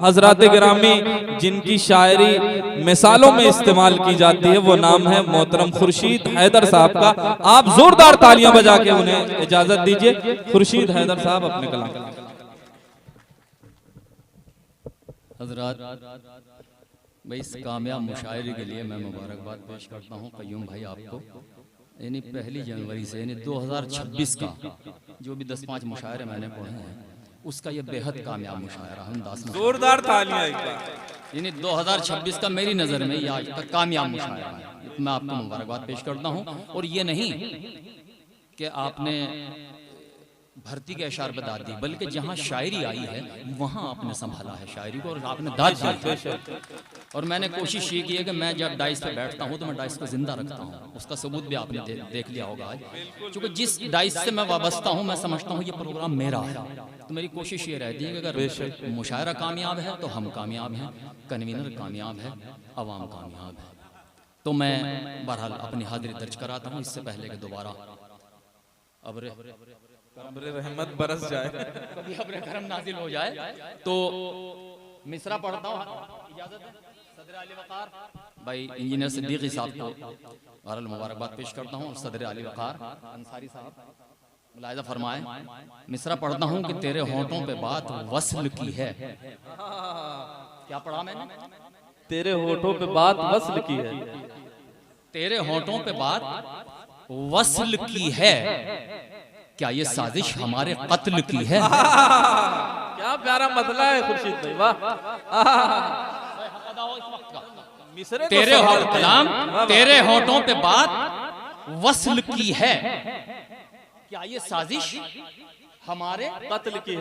हजरात गिरामी जिनकी शायरी मिसालों में इस्तेमाल की जाती है, वो नाम है मोहतरम खुर्शीद हैदर साहब का। आप जोरदार तालियां बजा के उन्हें इजाजत दीजिए। खुर्शीद हैदर साहब अपने कलाम। हजरात भाई, इस कामयाब मुशायरे के लिए मैं मुबारकबाद पेश करता हूँ कयूम भाई आपको। यानी 1 जनवरी से यानी 2026 का जो भी 10-5 मुशायरे मैंने पढ़े हैं, उसका ये बेहद कामयाब मुशायरा है। अंदाज में जोरदार तालियां एक बार। यानी 2026 का मेरी नज़र में ये आज तक कामयाब मुशायरा है। मैं आपको मुबारकबाद पेश करता हूँ। और ये नहीं कि आपने भर्ती के अशार पे दाद दी, बल्कि जहाँ शायरी आई है वहाँ आपने संभाला है शायरी को और आपने दाद दी। और मैंने कोशिश ये की है कि मैं जब डाइस पे बैठता हूँ तो मैं डाइस को जिंदा रखता हूँ। उसका सबूत भी आपने देख लिया होगा आज, क्योंकि जिस डाइस से मैं वाबस्ता हूँ मैं समझता हूँ ये प्रोग्राम मेरा है। तो मेरी कोशिश ये रहती है कि अगर मुशायरा कामयाब है तो हम कामयाब हैं, कन्वीनर कामयाब है, अवाम कामयाब है। तो मैं बहरहाल अपनी हाजिरी दर्ज कराता हूँ। इससे पहले कि दोबारा अब्रे रहमत बरस जाए, कभी अब्रे करम नाजिल हो जाए, तो मिसरा पढ़ता हूँ। इजाजत है सदर अली वकार भाई इंजीनियर सिद्दीकी साहब को बहरहाल मुबारकबाद पेश करता हूँ। सदर अली वकार अंसारी साहब मुलाहिजा फरमाए। मिसरा पढ़ता हूँ कि तेरे होंठों पे बात वस्ल की है। क्या पढ़ा मैंने? तेरे होठों पे बात वस्ल की है। तेरे होठों पे बात वस्ल की है, क्या ये साजिश हमारे कत्ल की है? क्या प्यारा मतला है खुर्शीद भाई, वाह। तेरे होठ कलाम, तेरे होठों पे बात वस्ल की है, क्या ये साजिश हमारे कत्ल की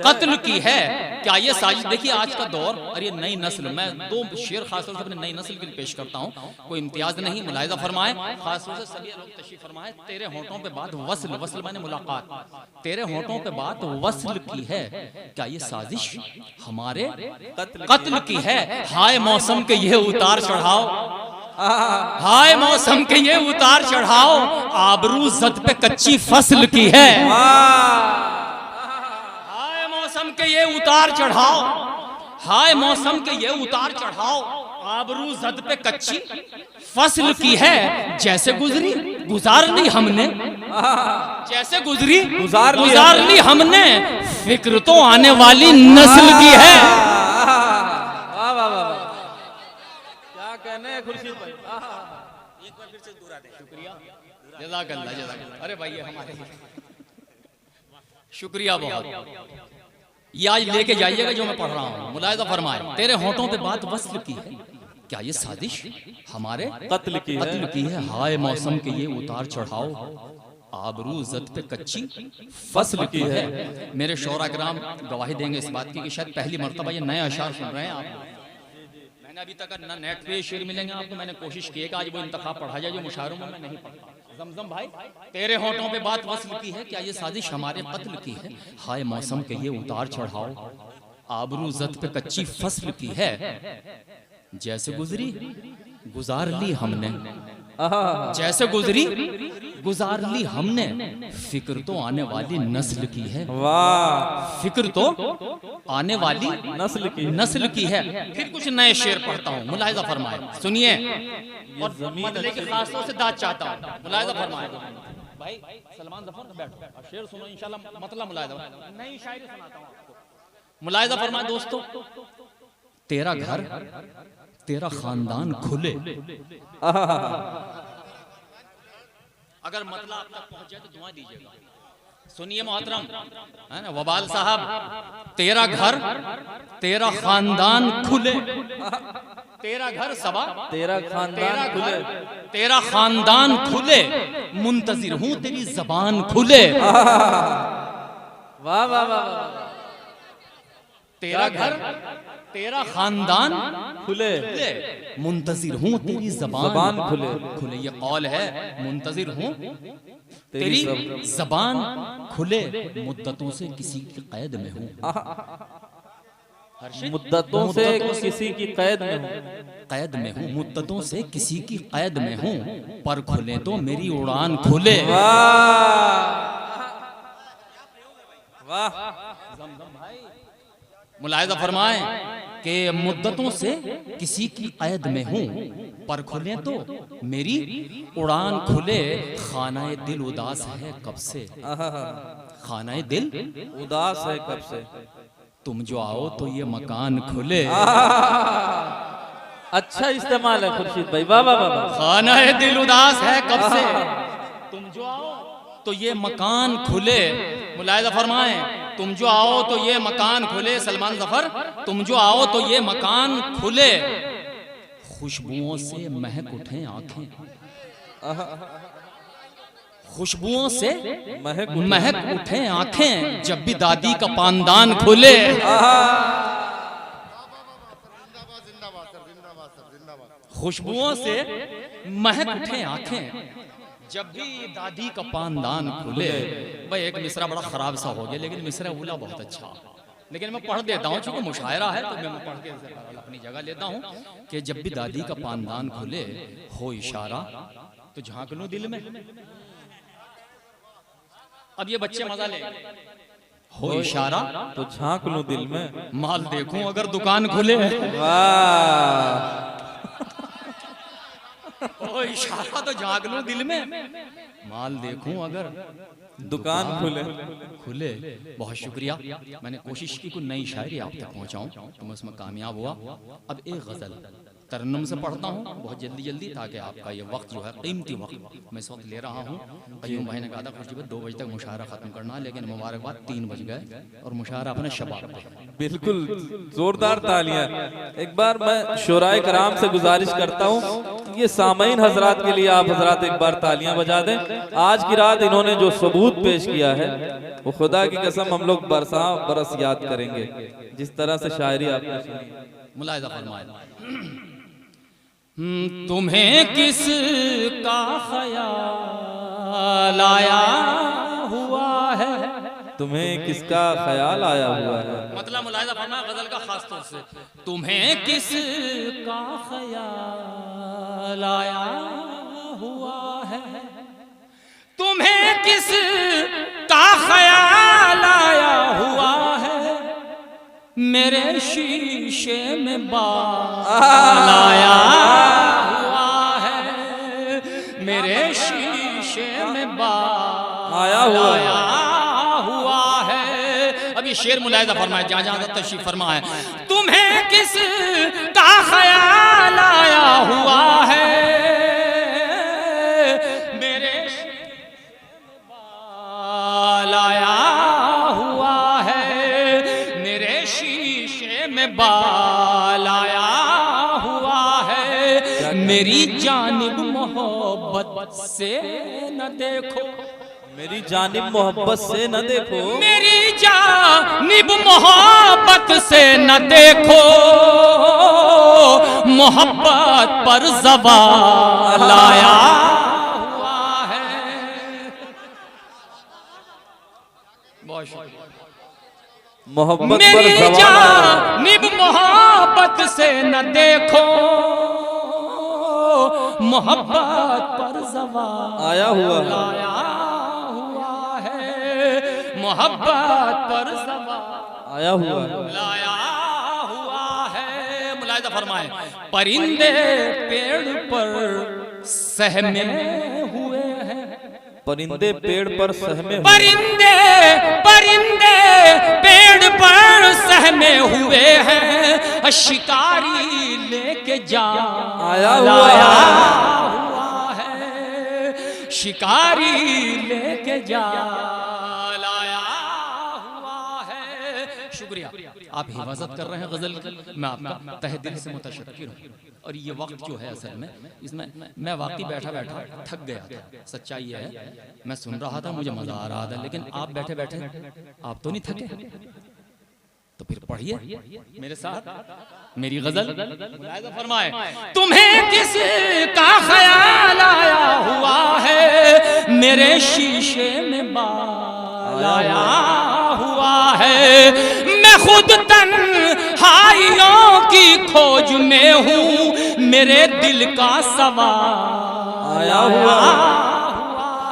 है? क्या ये साजिश? देखिए आज का दौर और ये नई नस्ल, मैं 2 शेर खासतौर से अपने नई नस्ल के लिए पेश करता हूँ, कोई इम्तियाज नहीं, मुलाहिजा फरमाए, खासतौर से सभी लोग तशरीफ फरमाए। तेरे होठों पे बात वस्ल, वस्ल माने मुलाकात, तेरे होठों पे बात वस्ल की है, क्या ये साजिश हमारे कत्ल की है? हाय मौसम के ये उतार चढ़ाओ, हाय मौसम के ये उतार चढ़ाओ, आबरू जद पे कच्ची फसल की है। हाय मौसम के ये उतार चढ़ाओ, हाय मौसम के ये उतार चढ़ाओ, आबरू जद पे कच्ची फसल की है। जैसे गुजरी गुजार ली हमने, जैसे गुजरी गुजार ली हमने, फिक्र तो आने वाली नस्ल की है। वाह वाह वाह, क्या कहने हैं खुर्शीद भाई। एक बार फिर से दूर आते हैं। शुक्रिया, जज़ाकल्लाह जज़ाकल्लाह। अरे भाई ये हमारे शुक्रिया बहुत। ये आज लेके जाइएगा जो मैं पढ़ रहा हूँ। मुलाहिजा फरमाए, तेरे होठों पे बात वस्ल की है, क्या ये साजिश हमारे कत्ल की है? हाय मौसम के ये उतार चढ़ाओ, आबरू जद पे कच्ची फसल की है। मेरे शौरा कराम गवाही देंगे इस बात की कि शायद पहली मर्तबा ये नए अशार सुन रहे हैं आप। मैंने अभी तक ना नेट पे शेर मिलेंगे आपको। मैंने कोशिश की है कि आज वो इंतखाब पढ़ा जाए जो मुशायरों में मैं नहीं पढ़ता। जमजम भाई, तेरे होठों पे बात वस्ल की है, क्या ये साजिश हमारे कत्ल की है? हाय मौसम के ये उतार चढ़ाओ, आबरू जद पे कच्ची फसल की है। जैसे गुजरी गुजार ली हमने, जैसे गुजरी गुजार ली हमने, फिक्र तो आने वाली नस्ल की है। वाह, फिक्र तो आने वाली नस्ल की है। फिर कुछ नए शेर पढ़ता हूँ, मुलाहिजा फरमाए, सुनिए। और मतले के खासतौर से दाद चाहता हूँ, मुलाहिजा फरमाए। भाई सलमान जफर बैठो, शेर सुनो इंशाल्लाह, मतलब मुलाहिजा नई शायरी सुनाता हूँ आपको। मुलाहिजा फरमाए दोस्तों, तेरा घर तेरा खानदान खुले, अगर मतलब आप तक पहुंच जाए तो दुआ दीजिएगा। सुनिए मोहतरम, है ना वबाल साहब, तेरा घर तेरा खानदान खुले, तेरा घर सबा तेरा खानदान खुले, तेरा खानदान खुले, मुंतजिर हूं तेरी जबान खुले। वाह वाह वाह। तेरा घर तेरा खानदान खुले, मुंतजिर हूँ तेरी जबान खुले। खुले ये कौल है, मुंतजिर हूँ तेरी जबान खुले, मुद्दतों से किसी की कैद में हूँ, मुद्दतों से किसी की कैद में हूँ, कैद में हूँ, मुद्दतों से किसी की कैद में हूँ, पर खुले तो मेरी उड़ान खुले। वाह, वाह। मुलाहिजा फरमाए, कि मुद्दतों से किसी की ऐद में हूँ, पर खुले तो मेरी उड़ान खुले। खानाए दिल उदास है कब से, खानाए दिल उदास है कब से, तुम जो आओ तो ये मकान खुले। अच्छा इस्तेमाल है खुर्शीद भाई, वाह वाह वाह। खानाए दिल उदास है कब से, तुम जो आओ तो ये मकान खुले। मुलाहिजा फरमाएं, तुम जो आओ तो ये मकान खुले। सलमान जफर, तुम जो आओ तो ये मकान खुले। खुशबुओं से महक उठे आंखें, खुशबुओं से महक उठे आंखें, जब भी दादी का पानदान खुले। खुशबुओं से महक उठे आंखें, जब भी दादी का पानदान खुले। भाई एक मिसरा बड़ा खराब सा हो गया, लेकिन मिसरा उला बहुत अच्छा, लेकिन मैं पढ़ देता हूँ चूंकि मुशायरा है तो मैं पढ़ के अपनी जगह लेता हूँ कि जब भी दादी का पानदान खुले, हो इशारा तो झांक लूं दिल में। अब ये बच्चे मजा ले, हो इशारा तो झांक लूं दिल में, माल देखूं अगर दुकान खुले। वाह। ओ इशारा तो झांक लूं दिल में, माल देखूं अगर दुकान खुले। खुले। बहुत शुक्रिया, मैंने कोशिश की कोई नई शायरी आप तक पहुंचाऊं तो मैं उसमें कामयाब हुआ। अब एक गजल तरन्नुम से पढ़ता हूँ बहुत जल्दी जल्दी, ताकि आपका ये वक्त जो है कीमती वक्त मैं इस वक्त ले रहा हूँ। कयूम भाई ने कहा था खुशी 2 बजे तक मुशायरा खत्म करना, लेकिन मुबारकबाद 3 बज गए और मुशायरा अपने शबाब पे। बिल्कुल जोरदार तालियां। एक बार मैं शुराए कराम से गुजारिश करता हूँ, ये सामईन हजरात के लिए आप हजरात एक बार तालियां बजा दें। आज की रात इन्होंने जो सबूत पेश किया है वो खुदा की कसम हम लोग बरस याद करेंगे, जिस तरह से शायरी आपने सुनी। मुलाहिजा फरमाए, तुम्हें किस का ख्याल आया हुआ है, तुम्हें किसका ख्याल आया हुआ है। मतलब मुलाहिजा फरमाए गजल का खास तौर से, तुम्हें किस का ख्याल आया हुआ है, तुम्हें किस का ख्याल आया हुआ है, मेरे शीशे में बाल आया हुआ है, मेरे शीशे में बाल आया हुआ है। अब ये शेर मुलाहिजा फरमाए, जहाँ जहाँ तशरीफ फरमा है, तुम्हें किस का ख्याल आया हुआ है, मेरे बाल आया हुआ है, मेरे शीशे में बाल आया हुआ है, मेरी जानिब मोहब्बत से न देखो, मेरी जानिब मोहब्बत से न देखो, मेरी जानिब मोहब्बत से न देखो, मोहब्बत पर ज़वाल आया हुआ है। बहुत शुक्रिया। मोहब्बत पर मेरी ज़वाल जानिब मोहब्बत से न देखो, मोहब्बत पर ज़वाल आया हुआ है, मोहब्बत पर ज़वाल आया हुआ है, लाया हुआ है। मुलाहिजा फरमाए, परिंदे पेड़ पर सहमे हुए हैं, परिंदे पेड़ पर सहमे हुए, परिंदे परिंदे पेड़ पर सहमे हुए हैं, शिकारी लेके जा आया हुआ है, शिकारी लेके जा लाया हुआ है। शुक्रिया, आप हिफाजत कर रहे हैं गजल की, मैं आपका तहे दिल से मुतशक्किर हूँ। और ये वक्त जो है असल में इसमें मैं वाकई बैठा बैठा थक गया था। सच्चाई ये है, मैं सुन रहा था, मुझे मजा आ रहा था, लेकिन आप बैठे बैठे आप तो नहीं थके, तो फिर पढ़िए मेरे साथ मेरी गजल। फरमाए, तुम्हें किस का ख्याल आया हुआ है, मेरे शीशे में बाल आया हुआ है, मैं खुद तन्हाइयों की खोज में हूँ, मेरे दिल का सवाल आया हुआ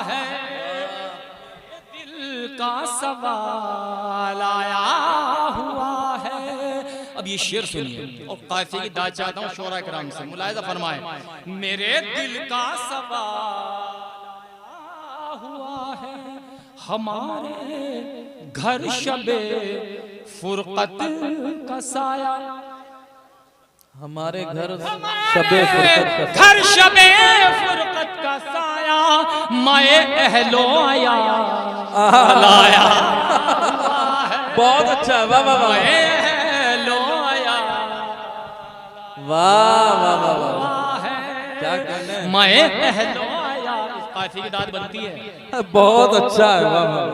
है, दिल का सवाल आया हुआ है। अब ये ये शेर सुनिए और काफी की दाद चाहता हूँ शोरा कराम से, मुलाहिजा फरमाए। मेरे दिल का सवाल हुआ है हमारे घर शबे फुरकत का साया, हमारे घर शबे फुरकत का घर शबे फुरकत का साया, माए अहलो आया लाया। बहुत अच्छा, वाह वाह वाह, माए अहलो आया वाह वाह वाह वाह, क्या कहने, माए अहलो आया। इस काफी की दाद बनती है, बहुत अच्छा है, वाह वाह।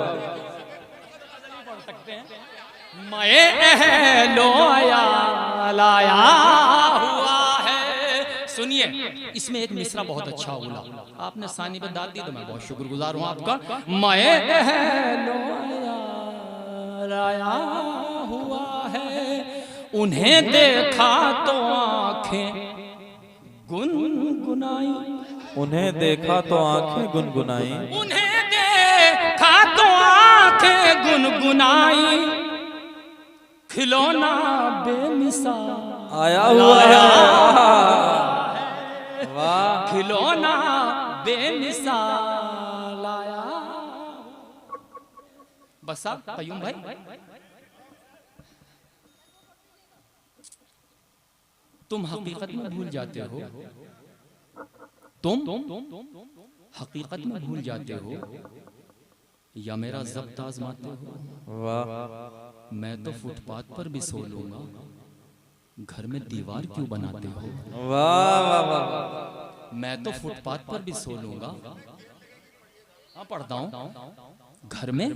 माए अहलो आया लाया हुआ है। सुनिए इसमें एक मिसरा बहुत अच्छा बोला आपने, सानी पे दाद दी तो मैं बहुत शुक्रगुजार हूँ आपका। माए अहलो आया लाया हुआ है, उन्हें देखा तो आंखें गुनगुनाई, उन्हें देखा तो आंखें गुनगुनाई, उन्हें देखा तो आंखें गुनगुनाई, खिलौना बेमिसाल आया हुआ है, वाह, खिलौना बेमिसाल आया। बस साहब कयूम भाई, तुम हकीकत में भूल जाते हो, तुम हकीकत में भूल जाते हो या मेरा ज़ब्त आज़माते हो। वाह, मैं तो फुटपाथ पर भी सो लूंगा, घर में दीवार क्यों बनाते हो। वाह वाह वाह, मैं तो फुटपाथ पर भी सो लूंगा, हाँ पढ़ता हूँ, घर में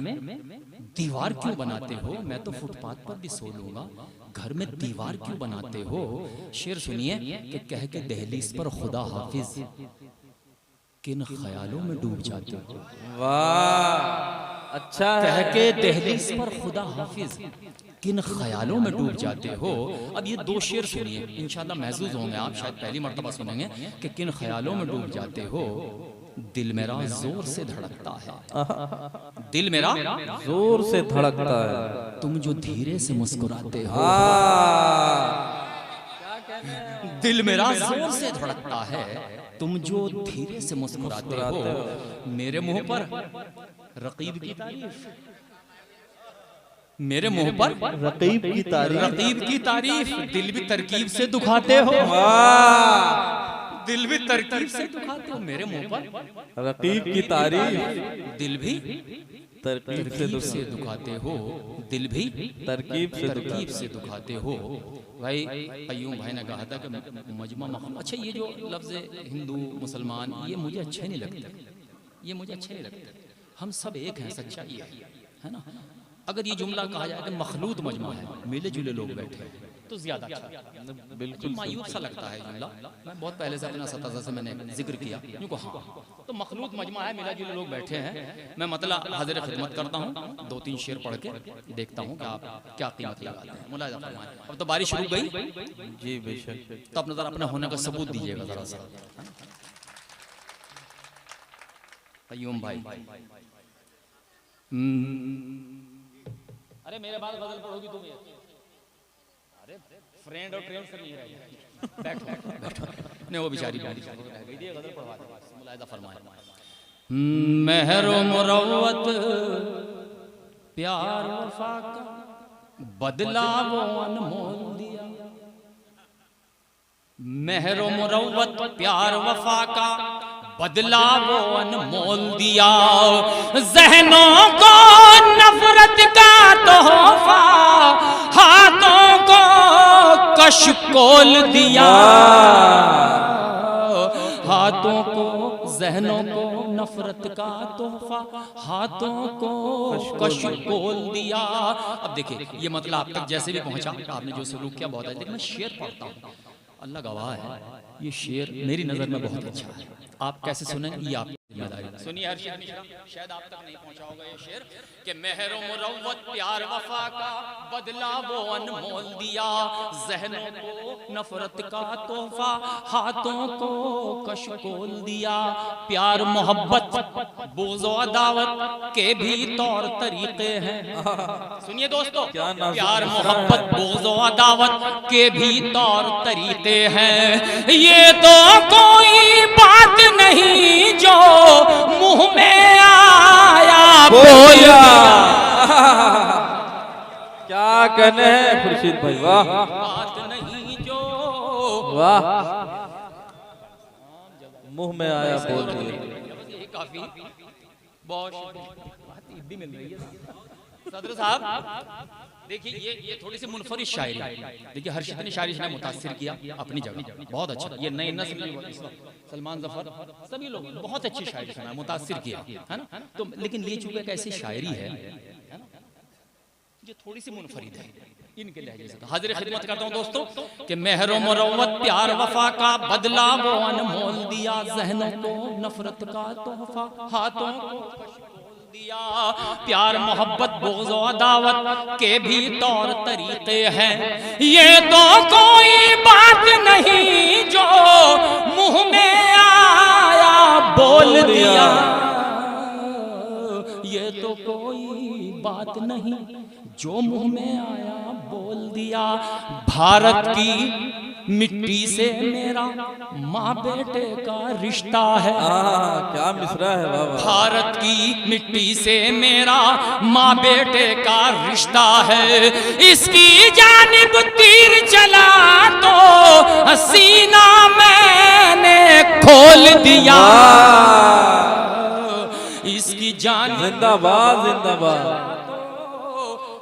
दीवार क्यों बनाते हो। मैं तो फुटपाथ पर भी सो लूंगा, घर में दीवार क्यों बनाते हो। शेर सुनिए कि कह के दहलीज पर खुदा हाफिज, किन ख्यालों में डूब जाते हो। वाह, अच्छा है, कह के दहलीज पर खुदा हाफिज, किन ख्यालों में डूब जाते हो। अब ये दो शेर सुनिए, इंशाल्लाह महसूस होंगे आप, शायद पहली मर्तबा सुनेंगे कि किन ख्यालों में डूब जाते हो। दिल मेरा जोर से धड़कता है, दिल मेरा जोर से धड़कता है, तुम जो धीरे से मुस्कुराते हो। दिल मेरा जोर से धड़कता है, तुम जो धीरे से मुस्कुराते हो। मेरे मुंह पर रकीब की तारीफ, मेरे मुंह पर रकीब की तारीफ, रकीब की तारीफ, दिल भी तरकीब से दुखाते हो। दिल भी तरकीब से दुखाते हो। मेरे मुंह पर रकीब की तारीफ, दिल भी तरकीब से दुखाते हो, दिल भी तरकीब से दुखाते हो। भाई कयूम भाई ने कहा था कि मजमा मखलूक, अच्छा ये जो लफ्ज़ हिंदू मुसलमान ये मुझे अच्छे नहीं लगते, ये मुझे अच्छे नहीं लगते। हम सब एक हैं, सच्चाई है ना। अगर ये जुमला कहा जाए कि मखलूत मजमा है, मिले जुले लोग बैठे हैं, तो ज्यादा अच्छा, बिल्कुल मायूस सा लगता है जुमला। मैं बहुत पहले से अपना सताजा से मैंने जिक्र किया, यूँ हाँ तो मखलूत मजमा है, मिला जुले लोग बैठे हैं। मैं मतलब हाजिर खिदमत करता हूँ, 2-3 शेर पढ़ के देखता हूँ कि आप क्या कीमत लगाते हैं। मुलाहिजा फरमाएं। अब तो बारिश रुक गई जी बेशक, तो अपना जरा अपने होने का सबूत दीजिएगा जरा सा कयूम भाई। अरे मेरे बाद गजल पढ़ोगी तुम, अरे फ्रेंड और ट्रेन से नहीं रहेगा। बैठो बैठो, नहीं वो बेचारी गजल पढ़वा दे, मुलाहिजा फरमाए। मेहर मुरव्वत प्यार वफा का बदला वो अनमोल दिया, मेहर मुरव्वत प्यार वफा का बदला वो अनमोल दिया। ज़हनों को नफरत का तोहफा, हाथों को कशकोल दिया। हाथों को, ज़हनों को नफरत का तोहफा, हाथों को कशकोल दिया। अब देखिए ये मतलब आप तक जैसे भी पहुंचा, आपने जो सलूक किया बहुत अच्छा। मैं शेर पढ़ता हूँ, अल्लाह गवाह है, ये शेर मेरी नज़र में बहुत अच्छा है। आप कैसे सुने ये आप सुनिए हर्षित मिश्रा, शायद आप तक नहीं पहुंचा होगा ये शेर कि मेहर मुरव्वत प्यार वफा का बदला वो अनमोल दिया, जहनों को नफरत का तोहफा हाथों को कशकोल दिया। प्यार मोहब्बत बुग़्ज़ व अदावत के भी तौर तरीके हैं। सुनिए दोस्तों, प्यार मोहब्बत बुग़्ज़ व अदावत के भी तौर तरीके हैं। ये तो कोई बात नहीं जो मुंह में आया बोलिया। क्या कहने हैं खुर्शीद भाई, वाह। बात नहीं जो वाह, मुंह में आया बोल दिया। काफी बहुत भी मिल रही है सदर साहब। देखिए ये थोड़ी सी मुनफरिद शायरी। देखिए हर्षित ने शायरी ने मुतासिर किया अपनी जगह, बहुत अच्छा। ये नए नस्ल सलमान जफर सभी लोग बहुत अच्छी शायरी सुना, मुतासिर किया, है ना। तो लेकिन ये चूंकि एक ऐसी शायरी है ना, जो थोड़ी सी मुनफरिद है, इनके लहजे से हाजिर खिदमत करता हूँ दोस्तों कि मेहर मुरव्वत प्यार वफा का बदला वो अनमोल दिया, जहनों को नफरत का तोहफा हाथों को दिया। प्यार मोहब्बत बुग़्ज़ व अदावत के भी तौर तरीके हैं। ये तो कोई बात नहीं जो मुंह में आया बोल दिया। ये तो कोई बात नहीं जो मुंह में आया बोल दिया। भारत की मिट्टी से मेरा माँ बेटे का रिश्ता है। क्या मिसरा है बाबा। भारत की मिट्टी से मेरा माँ बेटे का रिश्ता है। इसकी जानिब तीर चला तो सीना मैंने खोल दिया। इसकी जानिब जिंदाबाद जिंदाबाद,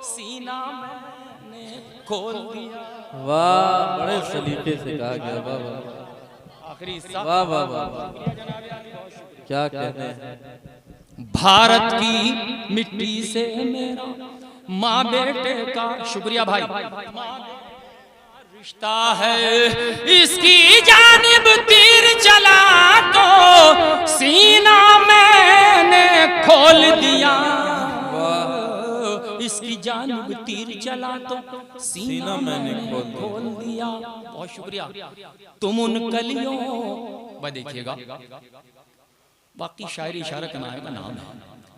सीना मैंने खोल दिया। वाह, बड़े सलीके से कहा गया बाबा। आखिरी वाह वाह वाह, क्या कहने हैं। भारत की मिट्टी से मेरा माँ बेटे का, शुक्रिया भाई, रिश्ता है। इसकी जानिब तीर चला तो सीना मैंने खोल दिया। इसकी जानिब तीर चला तो सीना मैंने खोल दिया। बहुत शुक्रिया। तुम उन कलियों, वह देखिएगा बाकी शायरी इशारा कनाए का नाम है।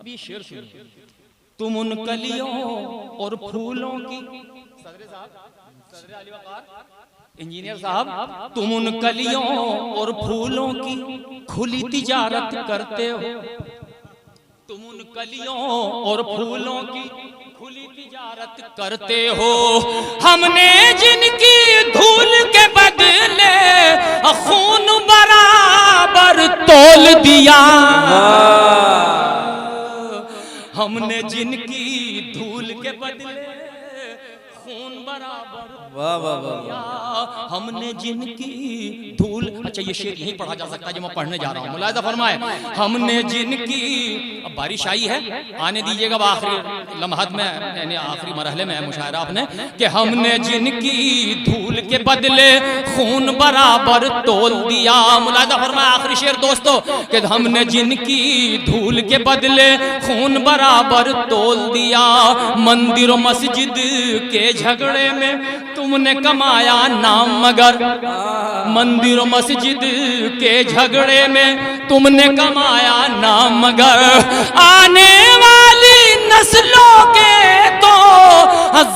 अब ये शेर सुनिए। तुम उन कलियों और फूलों की, इंजीनियर साहब, तुम उन कलियों और फूलों की खुली तिजारत करते हो। तुम उन कलियों और फूलों की खुली तिजारत करते हो। हमने जिनकी धूल के बदले खून बराबर तोल दिया। हमने जिनकी धूल के बदले खून बराबर, वाह वाह वाह, हमने जिनकी धूल। अच्छा ये शेर यहीं पढ़ा जा सकता है जो मैं पढ़ने जा रहा हूँ, मुलाहिजा फरमाए। हमने जिनकी, अब बारिश आई है, आने दीजिएगा आखिरी लम्हात में, यानी आखिरी मरहले में है मुशायरा आपने, कि हमने जिनकी धूल के बदले खून बराबर तोल दिया। मुलाहिजा फरमाए आखिरी शेर दोस्तों, कि हमने जिनकी धूल के बदले खून बराबर तोल दिया। मंदिर और मस्जिद के झगड़े में तुमने कमाया नाम, मगर मंदिर और मस्जिद के झगड़े में तुमने कमाया नाम, मगर आने वाली नस्लों के तो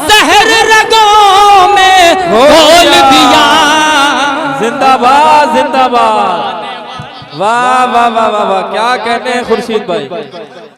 जहर रगों में घोल दिया। जिंदाबाद जिंदाबाद, वाह वाह वाह वाह, क्या कहने हैं खुर्शीद भाई।